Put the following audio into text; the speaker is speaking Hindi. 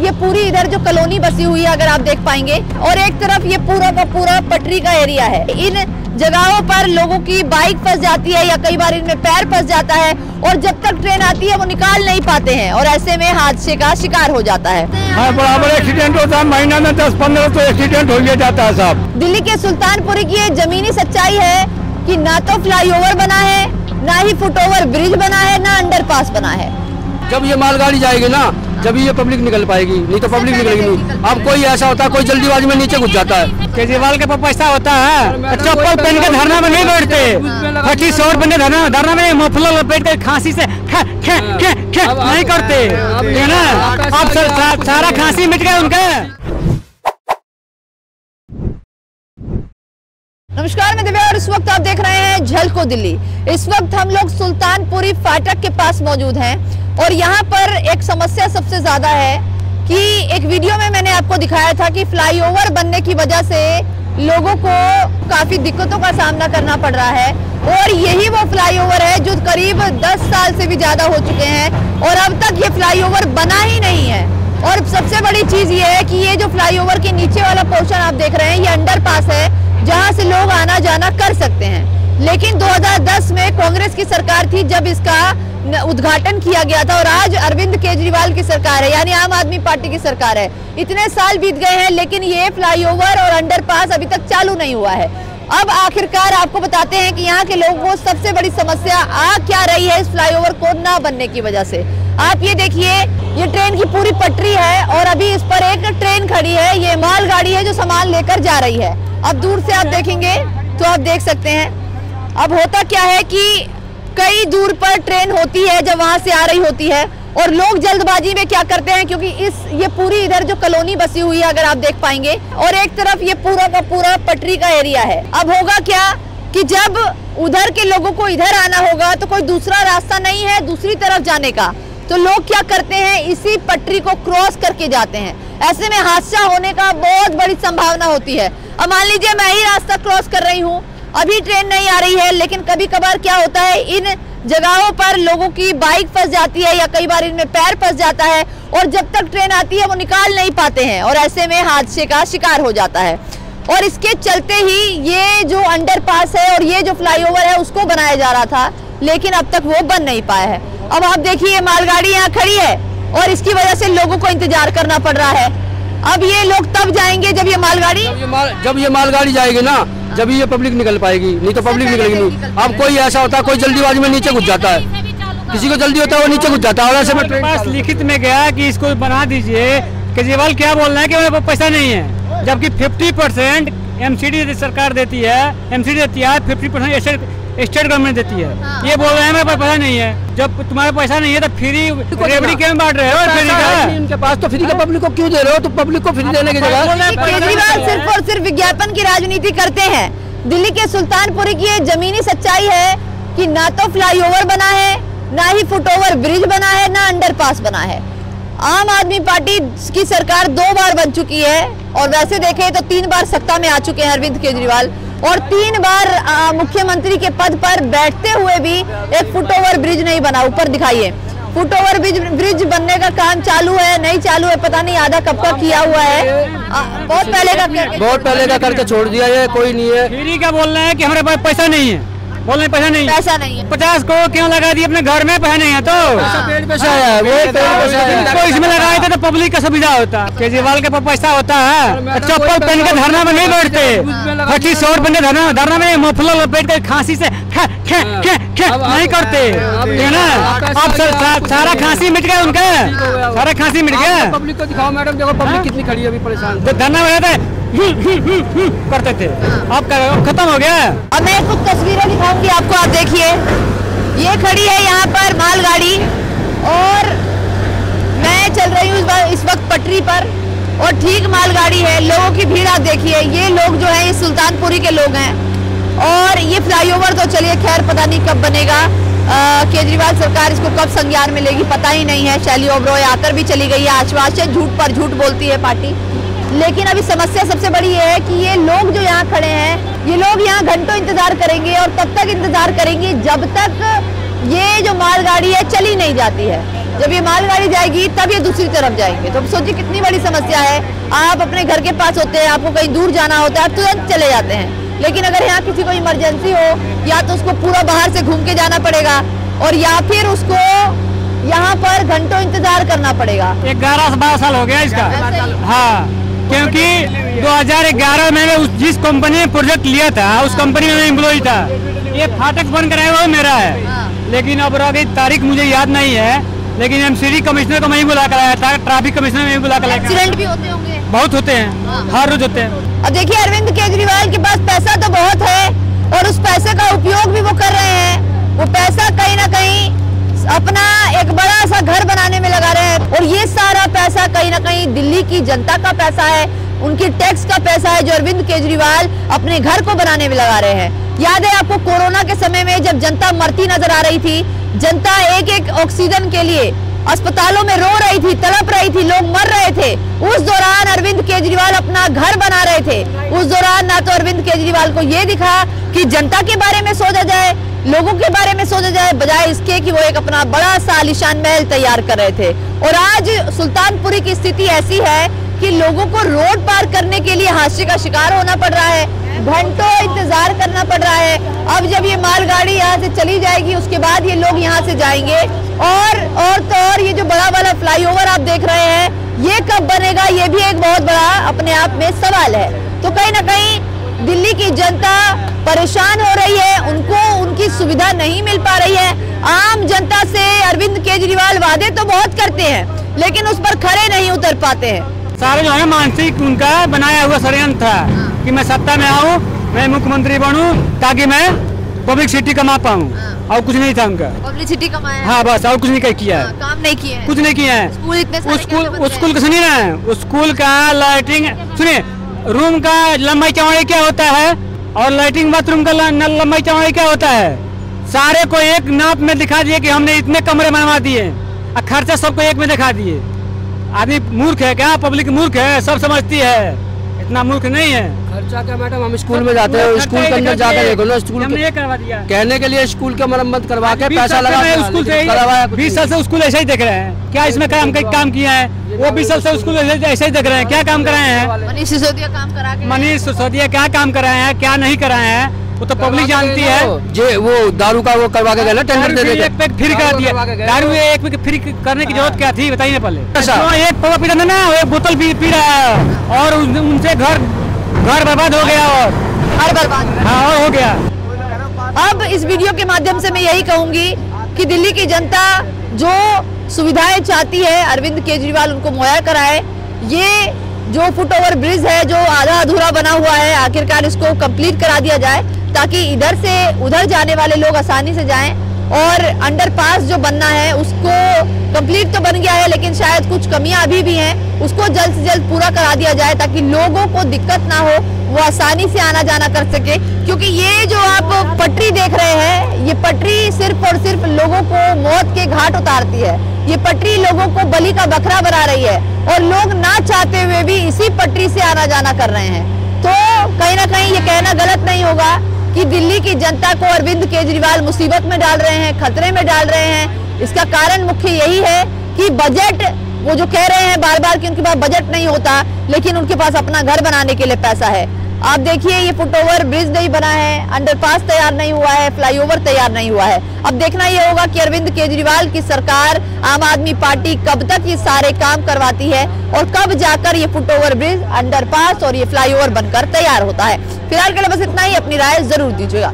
ये पूरी इधर जो कॉलोनी बसी हुई है अगर आप देख पाएंगे, और एक तरफ ये पूरा का पूरा पटरी का एरिया है। इन जगहों पर लोगों की बाइक फंस जाती है या कई बार इनमें पैर फंस जाता है, और जब तक ट्रेन आती है वो निकाल नहीं पाते हैं और ऐसे में हादसे का शिकार हो जाता है। हाँ, बराबर एक्सीडेंट होता है, महीना में 10-15 तो एक्सीडेंट हो जाता है साहब। दिल्ली के सुल्तानपुरी की ये जमीनी सच्चाई है कि ना तो फ्लाईओवर बना है, ना ही फुटओवर ब्रिज बना है, ना अंडरपास बना है। जब ये मालगाड़ी जाएगी ना, जब ये पब्लिक निकल पाएगी, नहीं तो पब्लिक निकलेगी नहीं। अब कोई ऐसा होता है, कोई जल्दीबाजी में नीचे घुस जाता है। केजरीवाल के पास पैसा होता है, चप्पल पहन के धरना में नहीं बैठते, 25 बंदे धरना में मफलर लपेट कर खांसी से नहीं करते है ना। अब सारा खांसी मिट गया उनका। नमस्कार, मैं दिव्या और इस वक्त आप देख रहे हैं झलको दिल्ली। इस वक्त हम लोग सुल्तानपुरी फाटक के पास मौजूद हैं और यहाँ पर एक समस्या सबसे ज्यादा है कि एक वीडियो में मैंने आपको दिखाया था कि फ्लाईओवर बनने की वजह से लोगों को काफी दिक्कतों का सामना करना पड़ रहा है, और यही वो फ्लाईओवर है जो करीब 10 साल से भी ज्यादा हो चुके हैं और अब तक ये फ्लाईओवर बना ही नहीं है। और सबसे बड़ी चीज ये है कि ये जो फ्लाईओवर के नीचे वाला पोर्शन आप देख रहे हैं, ये अंडरपास है जहां से लोग आना जाना कर सकते हैं। लेकिन 2010 में कांग्रेस की सरकार थी जब इसका उद्घाटन किया गया था, और आज अरविंद केजरीवाल की सरकार है, यानी आम आदमी पार्टी की सरकार है। इतने साल बीत गए हैं लेकिन ये फ्लाईओवर और अंडरपास अभी तक चालू नहीं हुआ है। अब आखिरकार आपको बताते हैं कि यहाँ के लोगों को सबसे बड़ी समस्या आ क्या रही है इस फ्लाईओवर को ना बनने की वजह से। आप ये देखिए, ये ट्रेन की पूरी पटरी है और अभी इस पर एक ट्रेन खड़ी है। ये मालगाड़ी है जो सामान लेकर जा रही है। अब दूर से आप देखेंगे तो आप देख सकते हैं अब होता क्या है कि कई दूर पर ट्रेन होती है जब वहां से आ रही होती है, और लोग जल्दबाजी में क्या करते हैं, क्योंकि ये पूरी इधर जो कॉलोनी बसी हुई है अगर आप देख पाएंगे, और एक तरफ ये पूरा का पूरा पटरी का एरिया है। अब होगा क्या कि जब उधर के लोगों को इधर आना होगा तो कोई दूसरा रास्ता नहीं है दूसरी तरफ जाने का, तो लोग क्या करते हैं, इसी पटरी को क्रॉस करके जाते हैं। ऐसे में हादसा होने का बहुत बड़ी संभावना होती है। अब मान लीजिए मैं ही रास्ता क्रॉस कर रही हूँ, अभी ट्रेन नहीं आ रही है, लेकिन कभी कभार क्या होता है, इन जगहों पर लोगों की बाइक फंस जाती है या कई बार इनमें पैर फंस जाता है, और जब तक ट्रेन आती है वो निकाल नहीं पाते हैं और ऐसे में हादसे का शिकार हो जाता है। और इसके चलते ही ये जो अंडरपास है और ये जो फ्लाईओवर है उसको बनाया जा रहा था, लेकिन अब तक वो बन नहीं पाया है। अब आप देखिए मालगाड़ी यहाँ खड़ी है और इसकी वजह से लोगों को इंतजार करना पड़ रहा है। अब ये लोग तब जाएंगे जब ये मालगाड़ी जाएगी ना, जब ये पब्लिक निकल पाएगी, नहीं तो पब्लिक निकलेगी नहीं। अब कोई ऐसा होता है, कोई जल्दीबाजी में नीचे घुस जाता है, किसी को जल्दी होता है वो नीचे घुस जाता है। और ऐसे में पास लिखित में गया कि इसको बना दीजिए। केजरीवाल क्या बोल रहे हैं कि मेरे पास पैसा नहीं है, जबकि 50% एमसीडी सरकार देती है, एमसीडी देती है, 50% स्टेट गवर्नमेंट देती है। हाँ। ये बोल रहे हैं मेरे पास पैसा नहीं है। जब तुम्हारे पैसा नहीं है तो फ्री रेवड़ी क्यों बांट रहे हो? फ्री का इनके पास तो फ्री का पब्लिक को क्यों दे रहे हो? तो पब्लिक को फ्री देने की जगह केजरीवाल सिर्फ और सिर्फ विज्ञापन की राजनीति करते हैं। दिल्ली के सुल्तानपुरी की ये जमीनी सच्चाई है कि ना तो फ्लाईओवर बना है, ना ही फुटओवर ब्रिज बना है, ना अंडरपास बना है। आम आदमी पार्टी की सरकार 2 बार बन चुकी है, और वैसे देखें तो 3 बार सत्ता में आ चुके हैं अरविंद केजरीवाल, और 3 बार मुख्यमंत्री के पद पर बैठते हुए भी एक फुटओवर ब्रिज नहीं बना। ऊपर दिखाइए, फुटओवर ब्रिज बनने का काम चालू है नहीं चालू है पता नहीं, आधा कब का किया हुआ है, बहुत पहले का करके छोड़ दिया है, कोई नहीं है। फ्री का बोल रहे हैं कि हमारे पास पैसा नहीं है, बोल रहे पैसा नहीं है। 50 को क्यों लगा दिए अपने घर में? पैसा नहीं है तो इसमें लगाए थे तो पब्लिक का सुविधा होता। केजरीवाल के पास पैसा होता है, चप्पल पहन के धरना में नहीं बैठते, 25 बंदे धरना में मफलर लपेट कर खांसी से नहीं करते है ना। अब सारा खांसी मिट गया उनका, सारा खांसी मिट गया। पब्लिक को दिखाओ मैडम, देखो पब्लिक कितनी खड़ी है अभी परेशान, धरना में रहते करते थे, अब खत्म हो गया। अब मैं कुछ तस्वीरें दिखाऊंगी आपको, आप देखिए ये खड़ी है यहाँ पर मालगाड़ी, और मैं चल रही हूँ इस वक्त पटरी पर, और ठीक मालगाड़ी है, लोगों की भीड़ आप देखिए। ये लोग जो है ये सुल्तानपुरी के लोग हैं, और ये फ्लाईओवर तो चलिए खैर पता नहीं कब बनेगा, केजरीवाल सरकार इसको कब संज्ञान में लेगी पता ही नहीं है। शैली ओबरॉय आकर भी चली गई है, आश्वासन झूठ पर झूठ बोलती है पार्टी। लेकिन अभी समस्या सबसे बड़ी ये है कि ये लोग जो यहाँ खड़े हैं, ये लोग यहाँ घंटों इंतजार करेंगे, और तब तक इंतजार करेंगे जब तक ये जो मालगाड़ी है चली नहीं जाती है। जब ये मालगाड़ी जाएगी तब ये दूसरी तरफ जाएंगे। तो सोचिए कितनी बड़ी समस्या है। आप अपने घर के पास होते हैं, आपको कहीं दूर जाना होता है, आप तुरंत चले जाते हैं, लेकिन अगर यहाँ किसी को इमरजेंसी हो, या तो उसको पूरा बाहर से घूम के जाना पड़ेगा, और या फिर उसको यहाँ पर घंटों इंतजार करना पड़ेगा। 11 से 12 साल हो गया इसका। हाँ, क्योंकि 2011 में जिस कंपनी ने प्रोजेक्ट लिया था, उस कंपनी में एम्प्लॉय था। ये फाटक बन कराया हुआ मेरा है, लेकिन अब आगे तारीख मुझे याद नहीं है, लेकिन एमसीडी कमिश्नर को मैं ही बुला कर आया था, ट्रैफिक कमिश्नर में बुला कर आया। एक्सीडेंट भी होते होंगे? बहुत होते हैं, हर रोज होते हैं। अब देखिए, अरविंद केजरीवाल के पास पैसा तो बहुत है, और उस पैसे का उपयोग भी वो कर रहे हैं। वो पैसा कहीं ना कहीं अपना एक बड़ा सा घर बनाने में लगा रहे हैं, और ये सारा पैसा कहीं ना कहीं दिल्ली की जनता का पैसा है, उनकी टैक्स का पैसा है, जो अरविंद केजरीवाल अपने घर को बनाने में लगा रहे हैं। याद है आपको, कोरोना के समय में जब जनता मरती नजर आ रही थी, जनता एक एक ऑक्सीजन के लिए अस्पतालों में रो रही थी, तड़प रही थी, लोग मर रहे थे, उस दौरान अरविंद केजरीवाल अपना घर बना रहे थे। उस दौरान ना तो अरविंद केजरीवाल को ये दिखा कि जनता के बारे में सोचा जाए, लोगों के बारे में सोचा जाए, बजाय इसके कि वो एक अपना बड़ा सा आलीशान महल तैयार कर रहे थे। और आज सुल्तानपुरी की स्थिति ऐसी है कि लोगों को रोड पार करने के लिए हादसे का शिकार होना पड़ रहा है, घंटों इंतजार करना पड़ रहा है। अब जब ये मालगाड़ी यहाँ से चली जाएगी, उसके बाद ये लोग यहाँ से जाएंगे, और ये जो बड़ा वाला फ्लाईओवर आप देख रहे हैं, ये कब बनेगा, ये भी एक बहुत बड़ा अपने आप में सवाल है। तो कहीं ना कहीं दिल्ली की जनता परेशान हो रही है, उनको उनकी सुविधा नहीं मिल पा रही है। आम जनता से अरविंद केजरीवाल वादे तो बहुत करते हैं, लेकिन उस पर खरे नहीं उतर पाते हैं। सारे जो है मानसिक उनका बनाया हुआ षड्यंत्र था कि मैं सत्ता में आऊं, मैं मुख्यमंत्री बनूं, ताकि मैं पब्लिसिटी कमा पाऊं, और कुछ नहीं था उनका। पब्लिसिटी कमाया? हाँ, बस, और कुछ नहीं किया है। काम नहीं किया है, कुछ नहीं किया है। स्कूल का सुनिए ना, स्कूल का लाइटिंग सुनिए, रूम का लंबाई चौड़ाई क्या होता है, और लाइटिंग बाथरूम का लंबाई चौड़ाई क्या होता है, सारे को एक नाप में दिखा दिए कि हमने इतने कमरे बनवा दिए, और खर्चा सबको एक में दिखा दिए। आदमी मूर्ख है क्या? पब्लिक मूर्ख है, सब समझती है, इतना मूर्ख नहीं है। खर्चा क्या मैडम, हम स्कूल में जाते हैं, स्कूल के अंदर जाकर देखो ना, स्कूल हमने करवा दिया, कहने के लिए स्कूल का मरम्मत करवा के पैसा लगा, स्कूल से 20 साल से स्कूल ऐसे ही देख रहे हैं। क्या इसमें काम किया है? वो 20 साल से स्कूल ऐसे ही देख रहे हैं। क्या काम कराए हैं? मनीष सिसोदिया काम करा के, मनीष सिसोदिया क्या काम कराए हैं, क्या नहीं कराए हैं, वो तो पब्लिक जानती है। जे वो दारू का वो करवा के गए ना, टेंडर दे देते, एक पैक फ्री कर दिया। दारू एक पैक फ्री करने की जरूरत क्या थी, बताइए पहले। एक पवा पी रहा ना, एक बोतल पी रहा है, और उनसे घर बर्बाद हो गया, और घर बर्बाद, हाँ, और हो गया। अब इस वीडियो के माध्यम से मैं यही कहूंगी कि दिल्ली की जनता जो सुविधाएं चाहती है, अरविंद केजरीवाल उनको मुहैया कराए। ये जो फुट ओवर ब्रिज है, जो आधा अधूरा बना हुआ है, आखिरकार इसको कंप्लीट करा दिया जाए, ताकि इधर से उधर जाने वाले लोग आसानी से जाएं। और अंडरपास जो बनना है उसको कंप्लीट तो बन गया है, लेकिन शायद कुछ कमियां अभी भी हैं, उसको जल्द से जल्द पूरा करा दिया जाए, ताकि लोगों को दिक्कत ना हो, वो आसानी से आना जाना कर सके। क्योंकि ये जो आप पटरी देख रहे हैं, ये पटरी सिर्फ और सिर्फ लोगों को मौत के घाट उतारती है। ये पटरी लोगों को बलि का बकरा बना रही है, और लोग ना चाहते हुए भी इसी पटरी से आना जाना कर रहे हैं। तो कहीं ना कहीं ये कहना गलत नहीं होगा कि दिल्ली की जनता को अरविंद केजरीवाल मुसीबत में डाल रहे हैं, खतरे में डाल रहे हैं। इसका कारण मुख्य यही है कि बजट, वो जो कह रहे हैं बार बार कि उनके पास बजट नहीं होता, लेकिन उनके पास अपना घर बनाने के लिए पैसा है। आप देखिए, ये फुट ओवर ब्रिज नहीं बना है, अंडरपास तैयार नहीं हुआ है, फ्लाईओवर तैयार नहीं हुआ है। अब देखना ये होगा कि अरविंद केजरीवाल की सरकार, आम आदमी पार्टी कब तक ये सारे काम करवाती है, और कब जाकर ये फुट ओवर ब्रिज, अंडरपास और ये फ्लाईओवर बनकर तैयार होता है। फिलहाल के लिए बस इतना ही। अपनी राय जरूर दीजिएगा।